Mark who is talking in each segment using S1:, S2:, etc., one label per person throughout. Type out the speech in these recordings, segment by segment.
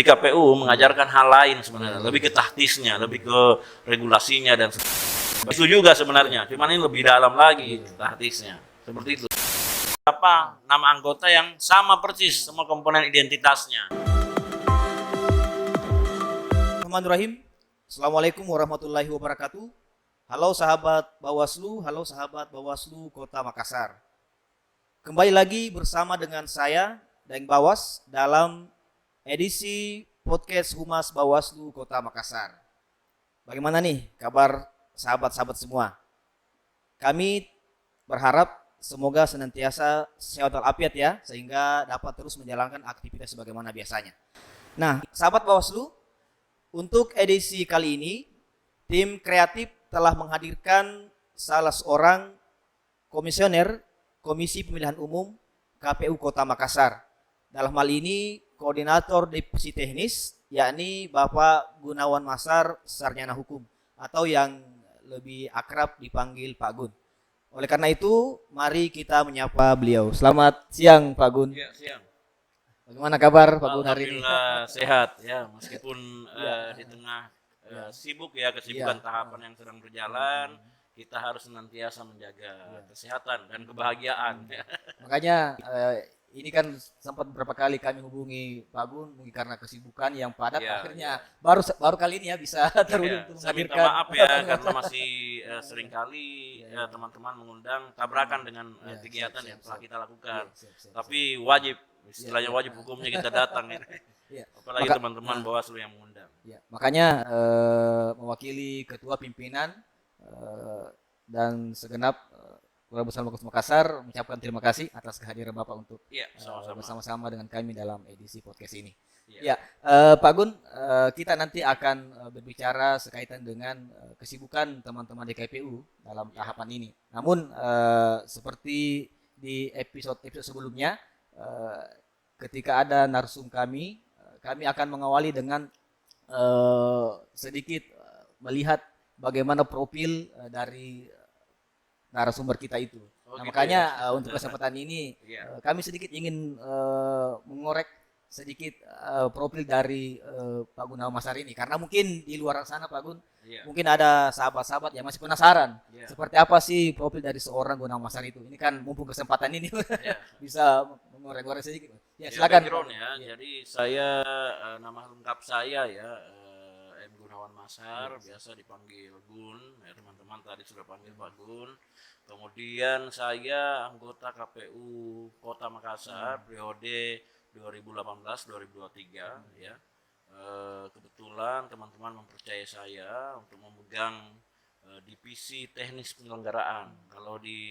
S1: Di KPU mengajarkan hal lain sebenarnya, lebih ke taktisnya, lebih ke regulasinya dan itu juga sebenarnya, cuman ini lebih dalam lagi taktisnya, seperti itu. Apa nama anggota yang sama persis semua komponen identitasnya.
S2: Bismillahirrahmanirrahim. Assalamualaikum warahmatullahi wabarakatuh. Halo sahabat Bawaslu, halo sahabat Bawaslu Kota Makassar. Kembali lagi bersama dengan saya, Daeng Bawas, dalam edisi podcast Humas Bawaslu Kota Makassar. Bagaimana nih kabar sahabat-sahabat semua? Kami berharap semoga senantiasa sehat walafiat ya, sehingga dapat terus menjalankan aktivitas sebagaimana biasanya. Nah, sahabat Bawaslu, untuk edisi kali ini, tim kreatif telah menghadirkan salah seorang komisioner Komisi Pemilihan Umum KPU Kota Makassar. Dalam hal ini, koordinator divisi teknis, yakni Bapak Gunawan Masar, Sarjana Hukum, atau yang lebih akrab dipanggil Pak Gun. Oleh karena itu, mari kita menyapa beliau. Selamat siang, Pak Gun.
S1: Ya, siang.
S2: Bagaimana kabar Pak Gun hari ini?
S1: Alhamdulillah sehat ya, meskipun di tengah sibuk ya, kesibukan tahapan yang sedang berjalan, kita harus senantiasa menjaga kesehatan dan kebahagiaan.
S2: Makanya ini kan sempat beberapa kali kami hubungi Pak Gun, mungkin karena kesibukan yang padat, akhirnya baru kali ini ya bisa terhubung untuk
S1: saya minta
S2: menghadirkan.
S1: maaf ya karena masih seringkali teman-teman mengundang tabrakan dengan kegiatan yang telah kita lakukan. Tapi wajib, istilahnya wajib hukumnya kita datang ya. Apalagi teman-teman Bawaslu yang mengundang.
S2: Ya, makanya mewakili ketua pimpinan dan segenap Keluarga Besar Kota Makassar mengucapkan terima kasih atas kehadiran Bapak untuk bersama-sama dengan kami dalam edisi podcast ini. Pak Gun, kita nanti akan berbicara sekaitan dengan kesibukan teman-teman di KPU dalam tahapan ini. Namun seperti di episode sebelumnya, ketika ada narsum kami akan mengawali dengan sedikit melihat bagaimana profil dari narasumber kita itu. Makanya untuk kesempatan ini kami sedikit ingin mengorek sedikit profil dari Pak Gunawan Masar ini, karena mungkin di luar sana Pak Gun mungkin ada sahabat-sahabat yang masih penasaran seperti apa sih profil dari seorang Gunawan Masar itu. Ini kan mumpung kesempatan ini bisa mengorek-orek sedikit. Ya, silakan.
S1: Jadi saya nama lengkap saya ya M. Gunawan Masar, biasa dipanggil Gun, ya, teman-teman tadi sudah panggil Pak Gun. Kemudian saya anggota KPU Kota Makassar periode 2018-2023 ya. Kebetulan teman-teman mempercayai saya untuk memegang divisi teknis penyelenggaraan. Kalau di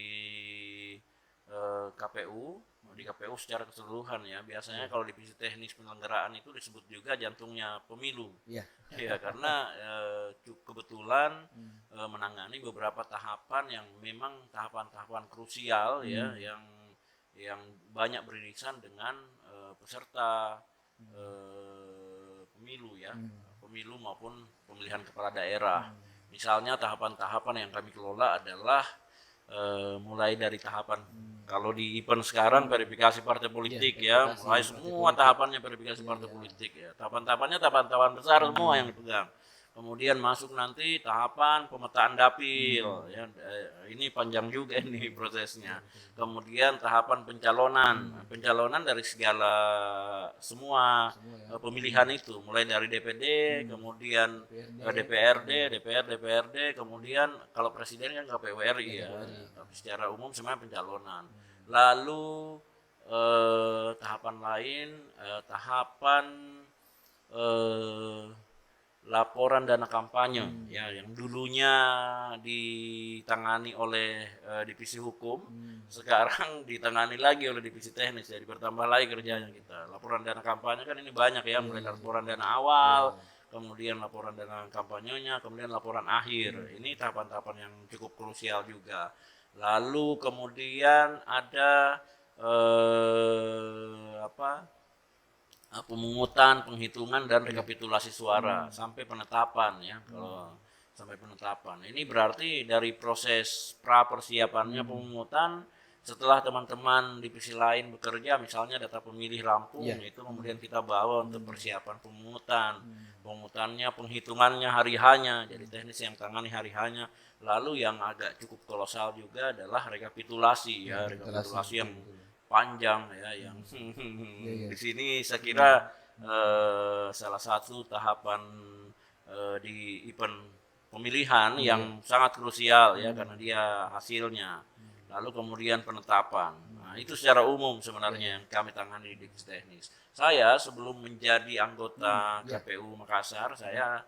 S1: KPU secara keseluruhan ya, biasanya kalau divisi teknis penyelenggaraan itu disebut juga jantungnya pemilu. Ya, karena kebetulan menangani beberapa tahapan yang memang tahapan-tahapan krusial ya, yang banyak beririsan dengan peserta pemilu ya, pemilu maupun pemilihan kepala daerah. Misalnya tahapan-tahapan yang kami kelola adalah mulai dari tahapan kalau di event sekarang verifikasi partai politik mulai semua tahapannya verifikasi partai politik ya. Tahapan-tahapannya tahapan besar semua yang dipegang. Kemudian masuk nanti tahapan pemetaan dapil ya, ini panjang juga ini prosesnya. Kemudian tahapan pencalonan dari segala semua pemilihan itu, mulai dari DPD, kemudian DPRD, kemudian kalau presiden kan KPU RI ya. Tapi secara umum semuanya pencalonan. Lalu tahapan lain, laporan dana kampanye ya, yang dulunya ditangani oleh divisi hukum, sekarang ditangani lagi oleh divisi teknis, jadi bertambah lagi kerjanya kita. Laporan dana kampanye kan ini banyak ya, mulai laporan dana awal, kemudian laporan dana kampanyenya, kemudian laporan akhir. Ini tahapan-tahapan yang cukup krusial juga. Lalu kemudian ada pemungutan, penghitungan dan rekapitulasi suara sampai penetapan ya. Kalau sampai penetapan ini berarti dari proses pra persiapannya pemungutan setelah teman-teman divisi lain bekerja, misalnya data pemilih Lampung,
S2: Iya.
S1: itu kemudian kita bawa untuk persiapan pemungutan, pemungutannya, penghitungannya hari hanya, jadi teknis yang tangani hari hanya. Lalu yang agak cukup kolosal juga adalah rekapitulasi ya, rekapitulasi yang panjang ya, yang di sini saya kira salah satu tahapan di event pemilihan yang sangat krusial ya, karena dia hasilnya. Lalu kemudian penetapan. Nah, itu secara umum sebenarnya yang kami tangani di divisi teknis. Saya sebelum menjadi anggota KPU Makassar, saya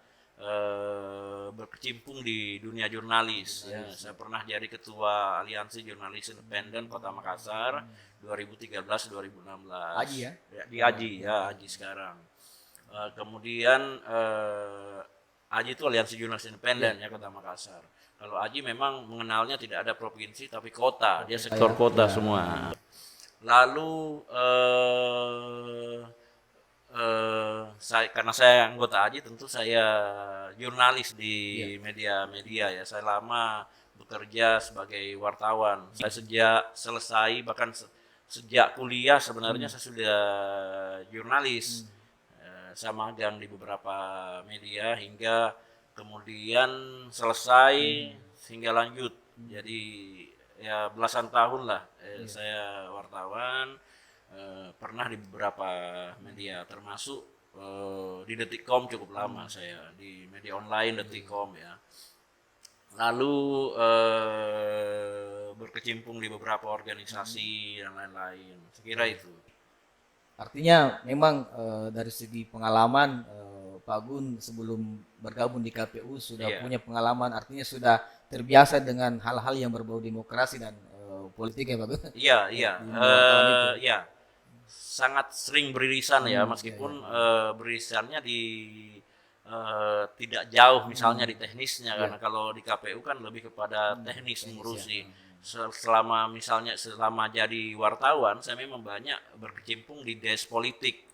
S1: berkecimpung di dunia jurnalis. Ya. Saya pernah jadi ketua Aliansi Jurnalis Independen Kota Makassar 2013-2016.
S2: Aji ya?
S1: Di Aji ya, Aji sekarang. Kemudian Aji itu Aliansi Jurnalis Independen ya Kota Makassar. Kalau Aji memang mengenalnya tidak ada provinsi tapi kota, dia sektor kota semua. Lalu karena saya anggota Aji, tentu saya jurnalis di media-media ya. Saya lama bekerja sebagai wartawan. Saya sejak selesai, bahkan sejak kuliah sebenarnya saya sudah jurnalis. Saya magang di beberapa media hingga kemudian selesai hingga lanjut. Jadi ya belasan tahun lah saya wartawan, pernah di beberapa media, termasuk di Detikcom cukup lama saya di media online Detikcom ya. Lalu berkecimpung di beberapa organisasi dan lain-lain. Saya kira itu.
S2: Artinya memang dari segi pengalaman Pak Gun sebelum bergabung di KPU sudah punya pengalaman, artinya sudah terbiasa dengan hal-hal yang berbau demokrasi dan politik ya Pak Gun.
S1: Iya. Sangat sering beririsan ya, meskipun beririsannya tidak jauh misalnya di teknisnya, karena kalau di KPU kan lebih kepada teknis mengurusi. Selama jadi wartawan, saya memang banyak berkecimpung di desk politik.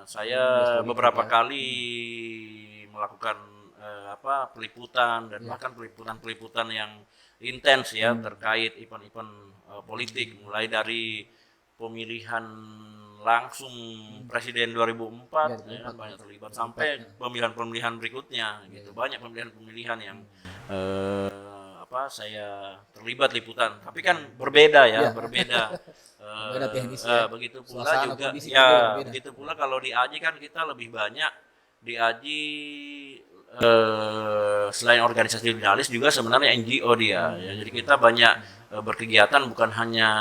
S1: Saya beberapa kali melakukan peliputan dan bahkan peliputan yang intens ya terkait event-event politik, mulai dari pemilihan langsung Presiden 2004 ya, banyak terlibat, sampai pemilihan-pemilihan berikutnya gitu. Banyak pemilihan yang saya terlibat liputan, tapi kan berbeda ya, berbeda
S2: teknis
S1: begitu pula juga begitu pula kalau di Aji kan kita lebih banyak di Aji selain organisasi jurnalis juga sebenarnya NGO dia ya, jadi kita banyak berkegiatan, bukan hanya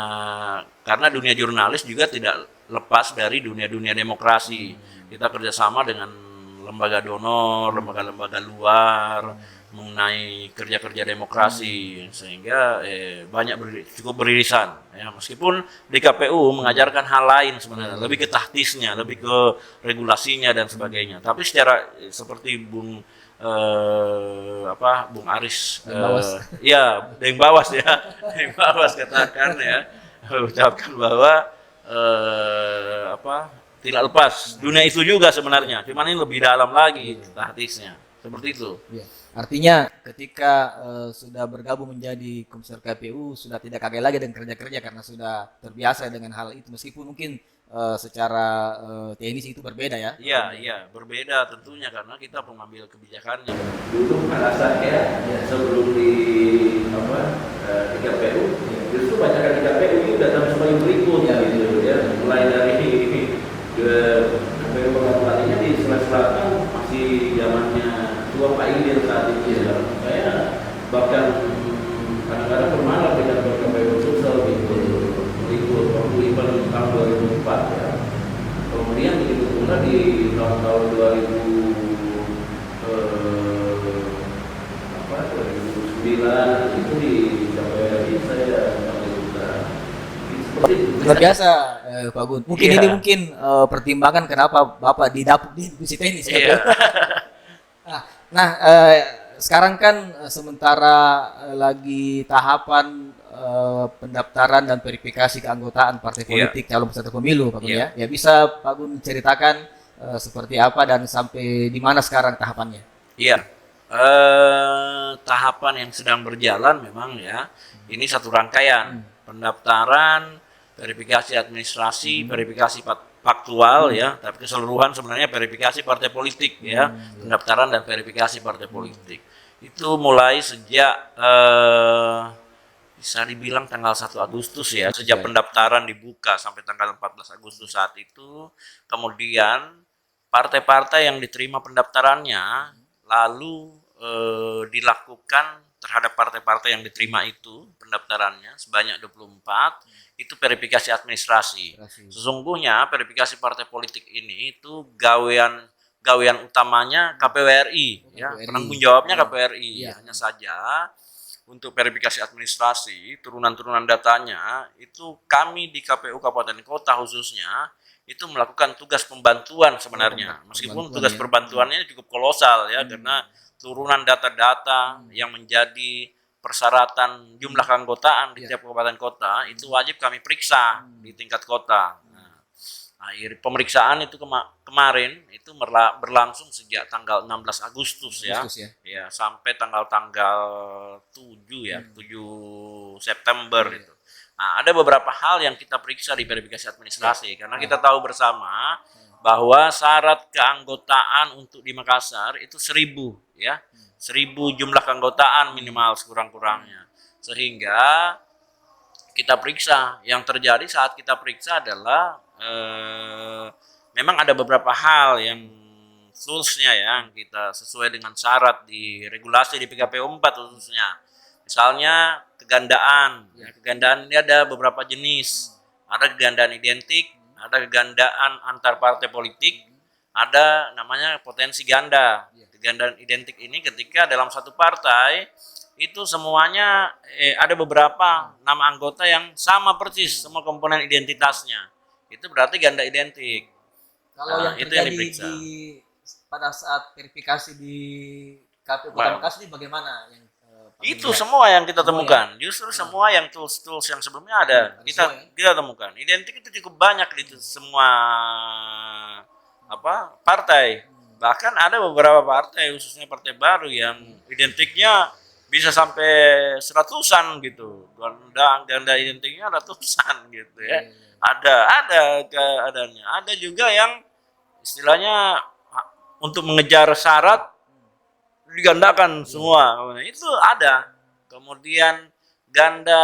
S1: karena dunia jurnalis juga tidak lepas dari dunia demokrasi. Kita kerjasama dengan lembaga donor, lembaga-lembaga luar mengenai kerja-kerja demokrasi, sehingga cukup beririsan ya, meskipun di KPU mengajarkan hal lain sebenarnya, lebih ke taktisnya, lebih ke regulasinya dan sebagainya, tapi seperti Bung Aris Deng Bawas katakan ya, ucapkan bahwa tidak lepas dunia itu juga sebenarnya, cuman ini lebih dalam lagi taktisnya, seperti itu.
S2: Artinya ketika sudah bergabung menjadi komisioner KPU sudah tidak kaget lagi dengan kerja-kerja karena sudah terbiasa dengan hal itu, meskipun mungkin secara teknis itu berbeda ya.
S1: Iya, berbeda tentunya karena kita pengambil kebijakannya. Dulu pada saya sebelum di KPU, justru banyak di KPU itu datang sebagai berikut gitu ya. Mulai dari KPU kalinya di selatan masih zamannya Tua Pak Indir saat itu ya. Saya bahkan kadang-kadang bermalam dengan KPU Sulsel gitu. Ikut waktu event tahun 2004 ya. Kemudian begitu pula di tahun-tahun 2009 itu di KPRI saya seperti itu.
S2: Luar biasa Pak Gun. Mungkin ini pertimbangan kenapa Bapak didapuk di divisi teknis. Nah, sekarang kan sementara lagi tahapan pendaftaran dan verifikasi keanggotaan partai politik calon peserta pemilu, Pak Gun ya. Ya bisa Pak Gun ceritakan seperti apa dan sampai di mana sekarang tahapannya?
S1: Iya, tahapan yang sedang berjalan memang ya. Ini satu rangkaian. pendaftaran, verifikasi administrasi, verifikasi faktual ya, tapi keseluruhan sebenarnya verifikasi partai politik ya, pendaftaran dan verifikasi partai politik. Itu mulai sejak bisa dibilang tanggal 1 Agustus ya, sejak pendaftaran dibuka sampai tanggal 14 Agustus saat itu. Kemudian partai-partai yang diterima pendaftarannya lalu dilakukan terhadap partai-partai yang diterima itu pendaftarannya sebanyak 24 itu verifikasi administrasi. Sesungguhnya verifikasi partai politik ini itu gawean utamanya KPU RI ya, penanggung jawabnya KPU RI. Hanya saja untuk verifikasi administrasi, turunan-turunan datanya, itu kami di KPU Kabupaten Kota khususnya, itu melakukan tugas pembantuan sebenarnya. Meskipun tugas perbantuannya cukup kolosal ya, karena turunan data-data yang menjadi persyaratan jumlah keanggotaan di tiap kabupaten kota, itu wajib kami periksa di tingkat kota. Akhir pemeriksaan itu kemarin itu berlangsung sejak tanggal 16 Agustus ya. Ya sampai tanggal 7 ya, 7 September itu. Nah, ada beberapa hal yang kita periksa di verifikasi administrasi karena kita tahu bersama bahwa syarat keanggotaan untuk di Makassar itu 1.000 ya. 1.000 jumlah keanggotaan minimal sekurang-kurangnya. Sehingga kita periksa, yang terjadi saat kita periksa adalah memang ada beberapa hal yang toolsnya yang kita sesuai dengan syarat di regulasi di PKPU 4 khususnya. Misalnya kegandaan. Ya, kegandaan ini ada beberapa jenis. Ada kegandaan identik, ada kegandaan antar partai politik, ada namanya potensi ganda. Kegandaan identik ini ketika dalam satu partai itu semuanya ada beberapa nama anggota yang sama persis semua komponen identitasnya. Itu berarti ganda identik.
S3: Kalau yang
S1: itu
S3: terjadi
S1: yang
S3: pada saat verifikasi di KPU Kota Makassar ini bagaimana?
S1: Itu semua yang kita temukan. Justru semua yang tools yang sebelumnya ada kita temukan. Identik itu cukup banyak di semua partai. Bahkan ada beberapa partai khususnya partai baru yang identiknya bisa sampai 100-an gitu. Ganda identiknya ratusan gitu ya. Ada keadaannya. Ada juga yang istilahnya untuk mengejar syarat digandakan semua. Itu ada. Kemudian ganda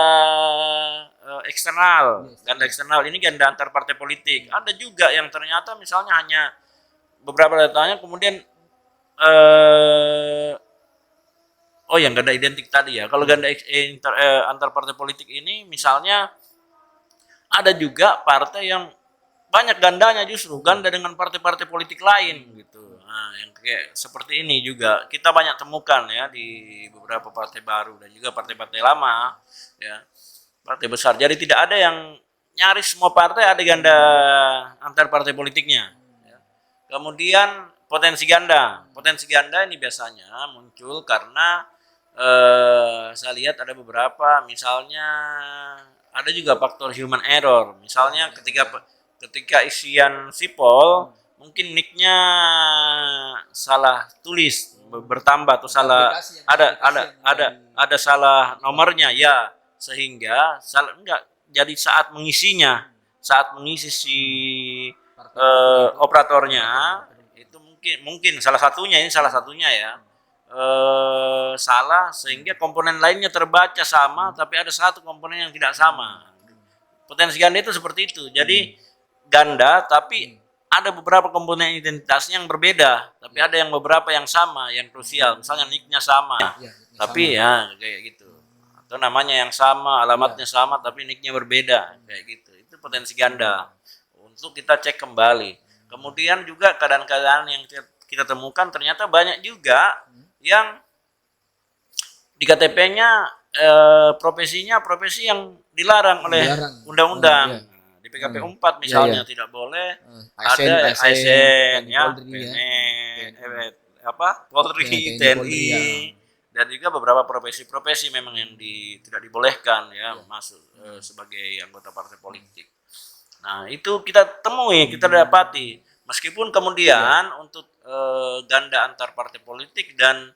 S1: eksternal. Ganda eksternal ini ganda antar partai politik. Ada juga yang ternyata misalnya hanya beberapa datanya kemudian yang ganda identik tadi ya. Kalau ganda antar partai politik ini misalnya ada juga partai yang banyak gandanya justru ganda dengan partai-partai politik lain gitu. Nah, yang kayak seperti ini juga kita banyak temukan ya di beberapa partai baru dan juga partai-partai lama ya. Partai besar. Jadi tidak ada yang nyaris semua partai ada ganda antar partai politiknya. Ya. Kemudian potensi ganda. Potensi ganda ini biasanya muncul karena saya lihat ada beberapa misalnya ada juga faktor human error. Misalnya ketika isian sipol mungkin nicknya salah tulis bertambah atau salah ada salah nomornya ya sehingga jadi saat mengisi si operatornya itu mungkin salah satunya ya salah sehingga komponen lainnya terbaca sama tapi ada satu komponen yang tidak sama. Potensi ganda itu seperti itu. Jadi ganda tapi ada beberapa komponen identitasnya yang berbeda, tapi ada yang beberapa yang sama, yang krusial. Misalnya nicknya sama, tapi ya kayak gitu. Atau namanya yang sama, alamatnya sama, tapi nicknya berbeda, kayak gitu. Itu potensi ganda. Untuk kita cek kembali. Kemudian juga keadaan-keadaan yang kita temukan ternyata banyak juga yang di KTP-nya profesinya profesi yang dilarang oleh undang-undang. Di PKPU 4 misalnya tidak boleh ada ASN ya, Polri, TNI dan juga beberapa profesi-profesi memang yang tidak dibolehkan ya masuk sebagai anggota partai politik. Nah, itu kita temui, kita dapati. Meskipun kemudian untuk ganda antar partai politik dan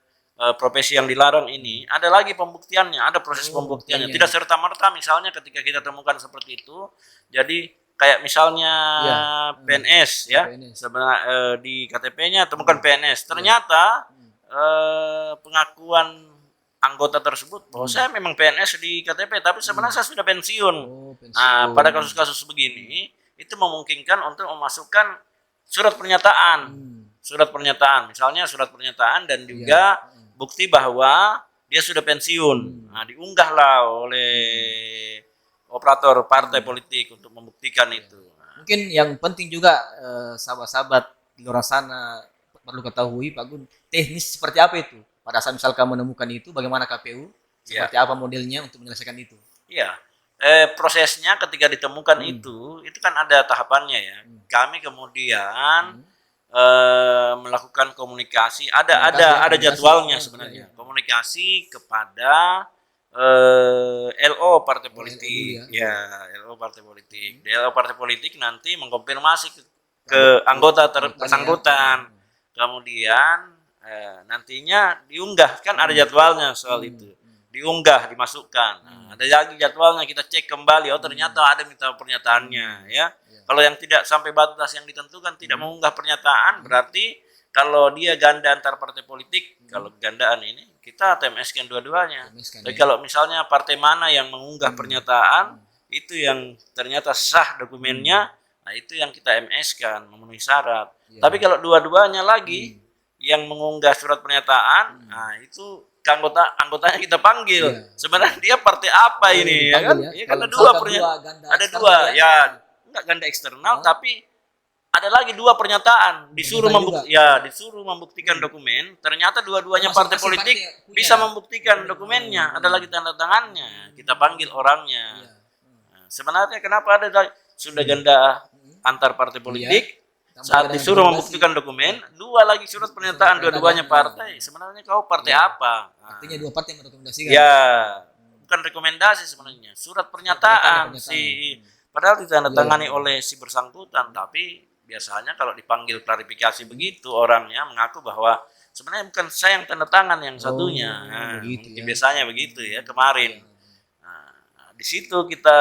S1: profesi yang dilarang ini, ada lagi pembuktiannya, ada proses pembuktiannya.
S3: Iya.
S1: Tidak serta-merta misalnya ketika kita temukan seperti itu, jadi kayak misalnya
S3: Iya.
S1: PNS ya,
S3: PNS.
S1: sebenarnya di KTP-nya temukan PNS, ternyata pengakuan anggota tersebut bahwa saya memang PNS di KTP, tapi sebenarnya saya sudah pensiun.
S3: Oh, pensiun.
S1: Nah, pada kasus-kasus begini itu memungkinkan untuk memasukkan surat pernyataan. Surat pernyataan, misalnya surat pernyataan dan juga bukti bahwa dia sudah pensiun. Nah, diunggahlah oleh operator partai politik untuk membuktikan itu. Nah,
S3: Mungkin yang penting juga sahabat-sahabat di luar sana perlu ketahui Pak Gun, teknis seperti apa itu? Pada saat misalkan menemukan itu, bagaimana KPU? Seperti apa modelnya untuk menyelesaikan itu?
S1: iya. Prosesnya ketika ditemukan itu kan ada tahapannya ya. Kami kemudian melakukan komunikasi, ada jadwalnya sebenarnya. Komunikasi kepada LO partai politik, LO partai politik. LO partai politik nanti mengkonfirmasi ke anggota bersangkutan. Kemudian nantinya diunggah, kan ada jadwalnya soal itu. Diunggah, dimasukkan. Nah, ada lagi jadwalnya, kita cek kembali. Oh, ternyata ada minta pernyataannya ya. Kalau yang tidak sampai batas yang ditentukan tidak mengunggah pernyataan, berarti kalau dia ganda antar partai politik, kalau gandaan ini kita TMS-kan dua-duanya. Tapi kalau misalnya partai mana yang mengunggah pernyataan, itu yang ternyata sah dokumennya, nah itu yang kita MS-kan memenuhi syarat. Tapi kalau dua-duanya lagi yang mengunggah surat pernyataan, nah itu anggotanya kita panggil. Sebenarnya dia partai apa ini ya kan? Ya, kan ada dua ya, enggak ganda eksternal tapi ada lagi dua pernyataan, disuruh membuktikan dokumen, ternyata dua-duanya partai politik bisa membuktikan dokumennya, ada lagi tanda tangannya, kita panggil orangnya. Nah, sebenarnya kenapa sudah ganda antar partai politik, saat disuruh membuktikan dokumen, dua lagi surat pernyataan, dua-duanya partai. Sebenarnya kau partai apa?
S3: Artinya dua partai merekomendasikan.
S1: Ya, bukan rekomendasi sebenarnya, surat pernyataan. Padahal ditandatangani oleh si bersangkutan, tapi biasanya kalau dipanggil klarifikasi begitu orangnya mengaku bahwa sebenarnya bukan saya yang tanda tangan yang satunya. Nah, biasanya begitu ya kemarin. Nah, di situ kita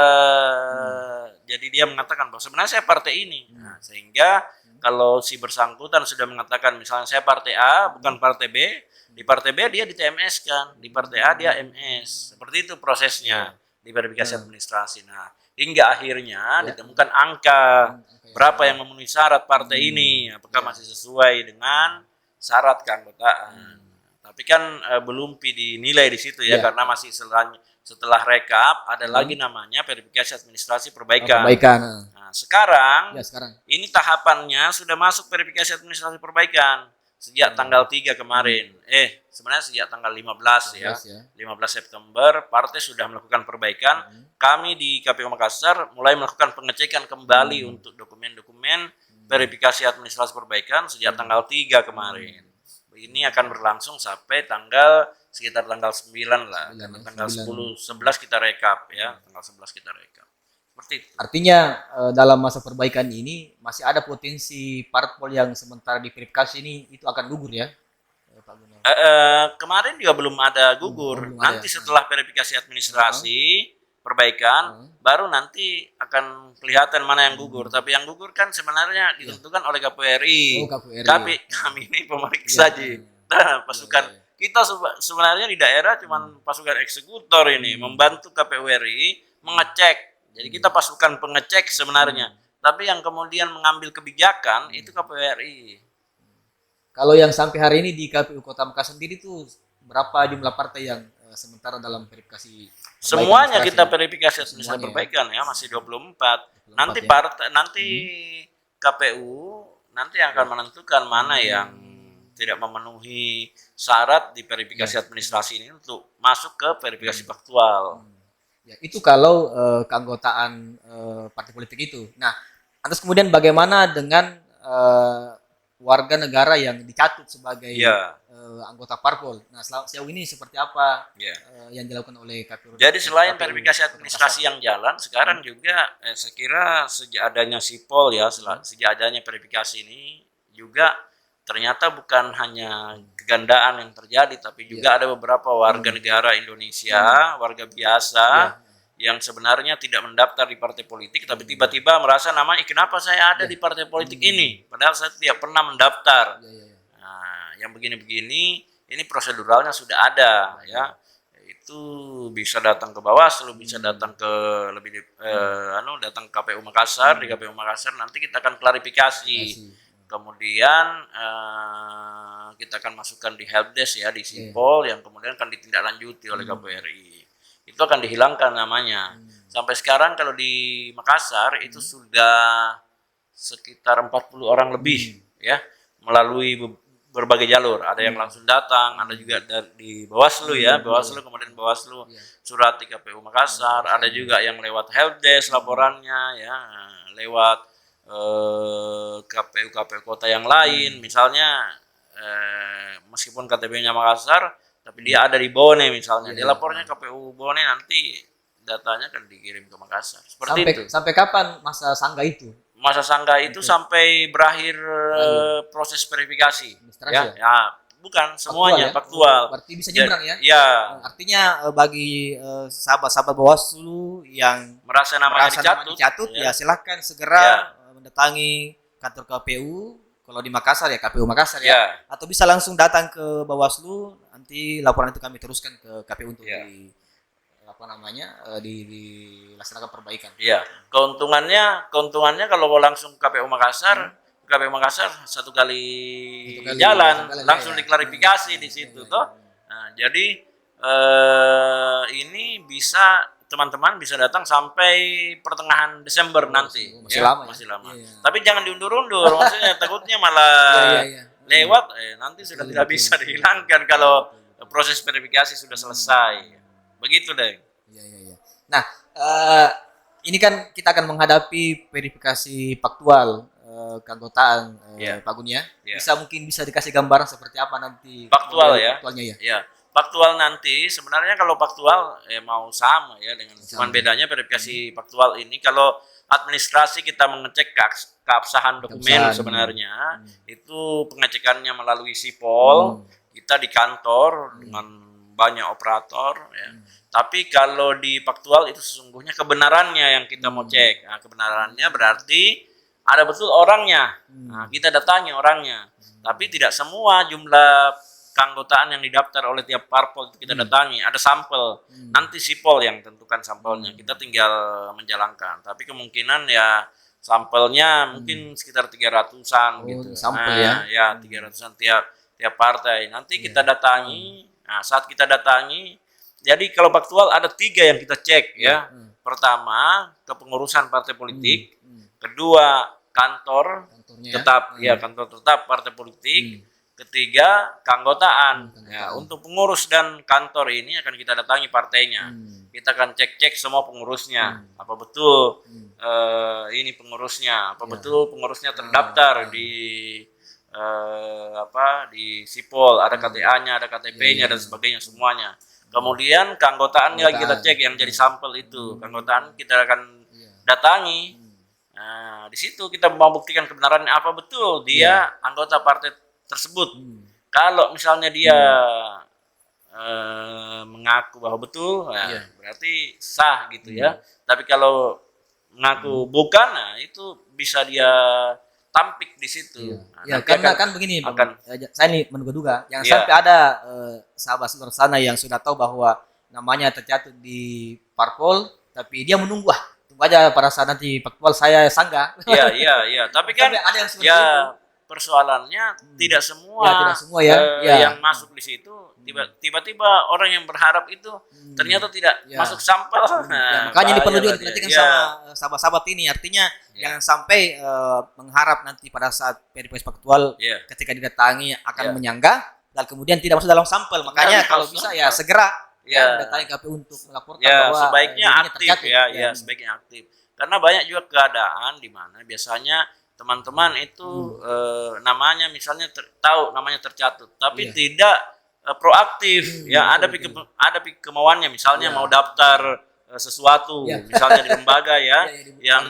S1: jadi dia mengatakan bahwa sebenarnya saya partai ini. Nah, sehingga kalau si bersangkutan sudah mengatakan misalnya saya partai A bukan partai B, di partai B dia di TMS kan, di partai A dia MS. Seperti itu prosesnya di verifikasi administrasi. Nah, hingga akhirnya ditemukan angka berapa yang memenuhi syarat partai ini, apakah masih sesuai dengan syarat keanggotaan. Tapi kan belum dinilai di situ ya, karena masih setelah rekap ada lagi namanya verifikasi administrasi perbaikan. Nah, sekarang ini tahapannya sudah masuk verifikasi administrasi perbaikan sejak tanggal 3 kemarin. Sebenarnya sejak tanggal 15 ya. 15 September partai sudah melakukan perbaikan. Kami di KPU Makassar mulai melakukan pengecekan kembali untuk dokumen-dokumen verifikasi administrasi perbaikan sejak tanggal 3 kemarin. Ini akan berlangsung sampai sekitar tanggal 9 lah. Karena tanggal 10, 11 kita rekap ya. Tanggal 11 kita rekap. Seperti itu.
S3: Artinya dalam masa perbaikan ini masih ada potensi parpol yang sementara diverifikasi ini itu akan gugur ya, Pak Gunnar?
S1: Kemarin juga belum ada gugur. Nanti setelah verifikasi administrasi perbaikan, baru nanti akan kelihatan mana yang gugur. Tapi yang gugur kan sebenarnya ditentukan oleh KPU RI. Tapi kami ini pemeriksa saja. Nah, pasukan kita sebenarnya di daerah cuman pasukan eksekutor ini membantu KPU RI mengecek. Jadi kita pasukan pengecek sebenarnya. Tapi yang kemudian mengambil kebijakan itu KPU RI.
S3: Kalau yang sampai hari ini di KPU Kota Makassar sendiri itu berapa jumlah partai yang sementara dalam verifikasi?
S1: Semuanya kita verifikasi administrasi perbaikan ya, masih 24. Nanti KPU nanti akan menentukan mana yang tidak memenuhi syarat di verifikasi administrasi ini untuk masuk ke verifikasi faktual.
S3: Ya, itu kalau keanggotaan partai politik itu. Nah, terus kemudian bagaimana dengan warga negara yang dicatut sebagai anggota parpol? Nah, sejauh ini seperti apa yang dilakukan oleh KPU?
S1: Jadi selain verifikasi administrasi yang jalan, sekarang juga saya kira sejak adanya sipol ya, sejak adanya verifikasi ini juga ternyata bukan hanya kegandaan yang terjadi, tapi juga ada beberapa warga negara Indonesia, warga biasa yang sebenarnya tidak mendaftar di partai politik, tapi tiba-tiba merasa namanya, kenapa saya ada di partai politik ini, padahal saya tidak pernah mendaftar. Nah, yang begini-begini, ini proseduralnya sudah ada, ya. Itu bisa datang ke Bawaslu, bisa datang ke datang ke KPU Makassar, di KPU Makassar nanti kita akan klarifikasi. Kemudian kita akan masukkan di helpdesk ya, di Sipol, yang kemudian akan ditindaklanjuti oleh KPRI. Itu akan dihilangkan namanya. Sampai sekarang kalau di Makassar itu sudah sekitar 40 orang lebih ya, melalui berbagai jalur. Ada yang langsung datang, ada juga di Bawaslu ya, Bawaslu, kemudian Bawaslu surat di KPU Makassar, ada juga yang lewat helpdesk laporannya ya, lewat KPU kota yang lain, misalnya meskipun KTP-nya Makassar, tapi dia ada di Bone misalnya, dia lapornya KPU Bone, nanti datanya akan dikirim ke Makassar. Seperti itu.
S3: Sampai kapan masa sanggah itu?
S1: Masa sanggah itu sampai berakhir proses verifikasi. Ya, bukan semuanya faktual.
S3: Berarti bisa nyebrang ya?
S1: Ya.
S3: Artinya bagi sahabat-sahabat Bawaslu yang
S1: merasa namanya
S3: dicatut ya silahkan segera mendatangi kantor KPU. Kalau di Makassar ya KPU Makassar ya. Atau bisa langsung datang ke Bawaslu, nanti laporan itu kami teruskan ke KPU untuk dilaksanakan perbaikan.
S1: Iya. Keuntungannya kalau langsung KPU Makassar, satu kali jalan langsung diklarifikasi di situ toh. Nah, jadi ini bisa teman-teman bisa datang sampai pertengahan Desember nanti. Masih lama. Tapi jangan diundur-undur, maksudnya takutnya malah lewat nanti sudah tidak bisa dihilangkan kalau proses verifikasi sudah selesai. Begitu deh.
S3: Nah, ini kan kita akan menghadapi verifikasi faktual keanggotaan Pak Gun ya. Mungkin bisa dikasih gambaran seperti apa nanti
S1: faktualnya
S3: ya.
S1: Faktual nanti sebenarnya kalau faktual mau sama ya dengan cuman bedanya verifikasi faktual ini kalau administrasi kita mengecek keabsahan dokumen sebenarnya itu pengecekannya melalui Sipol, kita di kantor dengan banyak operator ya. Tapi kalau di faktual itu sesungguhnya kebenarannya yang kita mau cek. Nah, kebenarannya berarti ada betul orangnya. Nah, kita datangi orangnya. Tapi tidak semua jumlah keanggotaan yang didaftar oleh tiap parpol itu kita datangi, ada sampel. Nanti Sipol yang tentukan sampelnya. Kita tinggal menjalankan. Tapi kemungkinan ya sampelnya mungkin sekitar 300-an gitu.
S3: Sampel
S1: ya 300-an tiap partai. Nanti kita datangi. Nah, saat kita datangi, jadi kalau faktual ada 3 yang kita cek ya. Pertama, kepengurusan partai politik. Kedua, kantor tetap partai politik. Ketiga, keanggotaan. Ya, untuk pengurus dan kantor ini akan kita datangi partainya. Kita akan cek-cek semua pengurusnya. Apa betul ini pengurusnya? Apa betul pengurusnya terdaftar di di Sipol, ada KTA-nya, ada KTP-nya dan sebagainya semuanya. Kemudian keanggotaannya lagi kita cek yang jadi sampel itu. Keanggotaan kita akan datangi. Nah, di situ kita membuktikan kebenarannya apa betul dia anggota partai tersebut. Kalau misalnya dia mengaku bahwa betul, berarti sah gitu ya. Tapi kalau mengaku bukan, nah itu bisa dia tampik di situ.
S3: Nah, karena kan begini, saya nih menduga-duga, jangan sampai ada sahabat luar sana yang sudah tahu bahwa namanya tercatat di parpol, tapi dia menunggu tunggu aja pada saat nanti faktual saya sanggah.
S1: Iya. Tapi kan
S3: ada yang seperti itu.
S1: Persoalannya tidak semua yang masuk di situ tiba-tiba orang yang berharap itu ternyata tidak masuk sampel.
S3: Makanya ini perlu juga diperhatikan sama sahabat-sahabat ini, artinya jangan sampai mengharap nanti pada saat verifikasi faktual ketika didatangi akan menyanggah dan kemudian tidak masuk dalam sampel. Makanya kalau bisa ya segera mendatangi KPU untuk melaporkan bahwa
S1: sebaiknya aktif sebaiknya aktif. Karena banyak juga keadaan di mana biasanya teman-teman itu namanya misalnya tahu namanya tercatat tapi tidak proaktif ada kemauannya misalnya mau daftar sesuatu misalnya di lembaga yang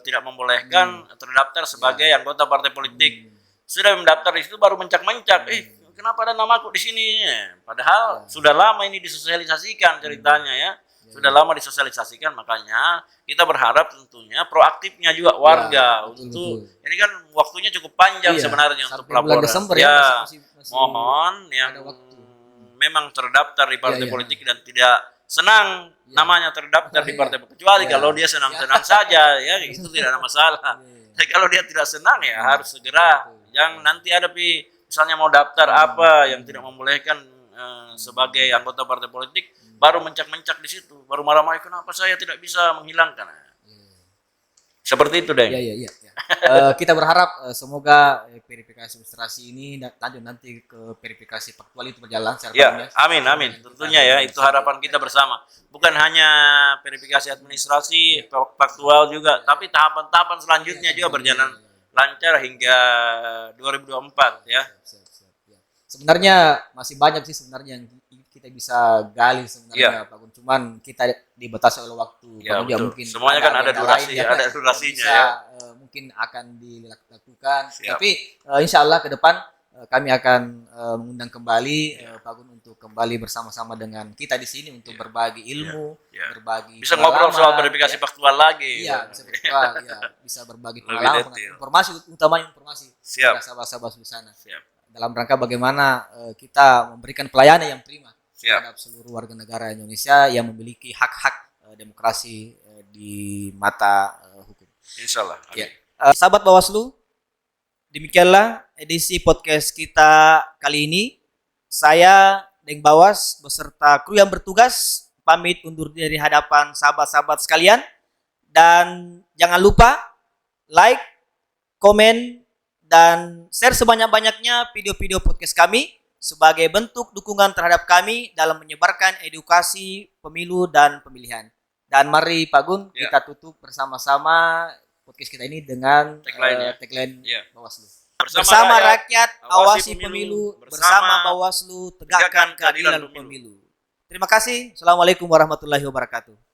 S1: tidak membolehkan terdaftar sebagai anggota partai politik sudah mendaftar di situ baru mencak-mencak, kenapa ada namaku di sini? Padahal sudah lama ini disosialisasikan ceritanya ya. Sudah lama disosialisasikan, makanya kita berharap tentunya proaktifnya juga warga untuk ini kan waktunya cukup panjang sebenarnya untuk
S3: Sampai bulan
S1: pelaporan.
S3: Desember masih
S1: Mohon yang
S3: ada waktu.
S1: memang terdaftar di partai politik dan tidak senang namanya terdaftar di partai politik, kecuali kalau dia senang-senang saja ya itu tidak ada masalah. Tapi kalau dia tidak senang ya harus segera. Yang nanti ada misalnya mau daftar apa yang tidak membolehkan sebagai anggota partai politik, baru mencak-mencak di situ, baru marah-marah kenapa saya tidak bisa menghilangkan. Seperti itu, Deng.
S3: Iya. Kita berharap semoga verifikasi administrasi ini lanjut nanti ke verifikasi faktual itu berjalan secara
S1: ya, amin. Tentunya ya, itu harapan kita bersama. Bukan hanya verifikasi administrasi, faktual juga, tapi tahapan-tahapan selanjutnya juga berjalan lancar hingga 2024 ya.
S3: Sebenarnya masih banyak sih sebenarnya yang kita bisa gali sebenarnya Pak Gun. Cuman kita dibatasi oleh waktu.
S1: Ya,
S3: mungkin
S1: semuanya kan ada durasi, ada durasinya
S3: bisa,
S1: ya.
S3: Mungkin akan dilakukan.
S1: Siap.
S3: Tapi insya Allah ke depan kami akan mengundang kembali Pak Gun untuk kembali bersama-sama dengan kita di sini untuk berbagi ilmu, berbagi
S1: bisa ngobrol soal verifikasi faktual lagi.
S3: Iya, bisa faktual, bisa berbagi pengalaman, informasi, utamanya informasi.
S1: Siap.
S3: Sahabat-sahabat di sana.
S1: Siap.
S3: Dalam rangka bagaimana kita memberikan pelayanan yang prima terhadap seluruh warga negara Indonesia yang memiliki hak-hak demokrasi di mata hukum.
S1: Insya Allah.
S2: Ya. Sahabat Bawaslu, demikianlah edisi podcast kita kali ini. Saya Deng Bawas beserta kru yang bertugas pamit undur diri hadapan sahabat-sahabat sekalian, dan jangan lupa like, komen, dan share sebanyak-banyaknya video-video podcast kami sebagai bentuk dukungan terhadap kami dalam menyebarkan edukasi pemilu dan pemilihan. Dan mari Pak Gun, kita tutup bersama-sama podcast kita ini dengan tagline Bawaslu. Bersama rakyat, awasi pemilu, bersama Bawaslu, tegakkan keadilan pemilu. Terima kasih. Assalamualaikum warahmatullahi wabarakatuh.